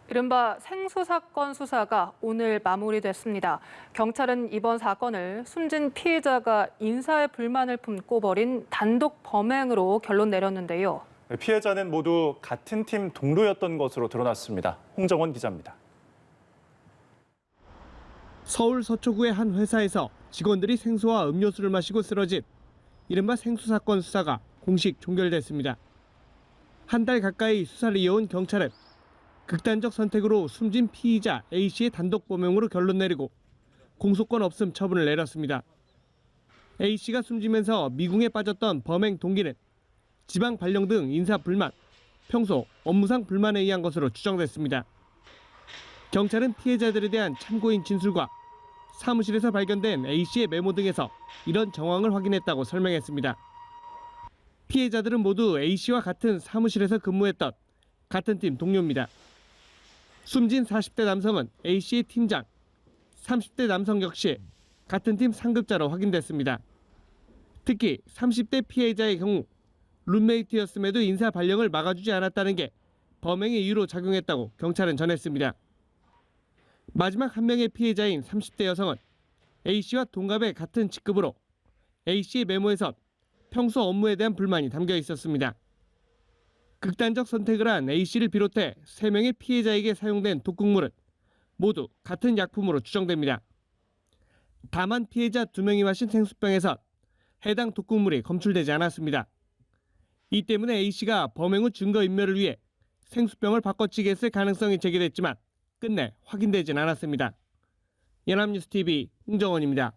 이른바 생수 사건 수사가 오늘 마무리됐습니다. 경찰은 이번 사건을 숨진 피해자가 인사에 불만을 품고 벌인 단독 범행으로 결론 내렸는데요. 피해자는 모두 같은 팀 동료였던 것으로 드러났습니다. 홍정원 기자입니다. 서울 서초구의 한 회사에서 직원들이 생수와 음료수를 마시고 쓰러진 이른바 생수 사건 수사가 공식 종결됐습니다. 한 달 가까이 수사를 이어온 경찰은 극단적 선택으로 숨진 피의자 A씨의 단독 범행으로 결론 내리고 공소권 없음 처분을 내렸습니다. A씨가 숨지면서 미궁에 빠졌던 범행 동기는 지방 발령 등 인사 불만, 평소 업무상 불만에 의한 것으로 추정됐습니다. 경찰은 피해자들에 대한 참고인 진술과 사무실에서 발견된 A씨의 메모 등에서 이런 정황을 확인했다고 설명했습니다. 피해자들은 모두 A씨와 같은 사무실에서 근무했던 같은 팀 동료입니다. 숨진 40대 남성은 A씨의 팀장, 30대 남성 역시 같은 팀 상급자로 확인됐습니다. 특히 30대 피해자의 경우 룸메이트였음에도 인사 발령을 막아주지 않았다는 게 범행의 이유로 작용했다고 경찰은 전했습니다. 마지막 한 명의 피해자인 30대 여성은 A씨와 동갑의 같은 직급으로 A씨의 메모에선 평소 업무에 대한 불만이 담겨 있었습니다. 극단적 선택을 한 A씨를 비롯해 3명의 피해자에게 사용된 독극물은 모두 같은 약품으로 추정됩니다. 다만 피해자 2명이 마신 생수병에선 해당 독극물이 검출되지 않았습니다. 이 때문에 A씨가 범행 후 증거인멸을 위해 생수병을 바꿔치기 했을 가능성이 제기됐지만 끝내 확인되진 않았습니다. 연합뉴스TV 홍정원입니다.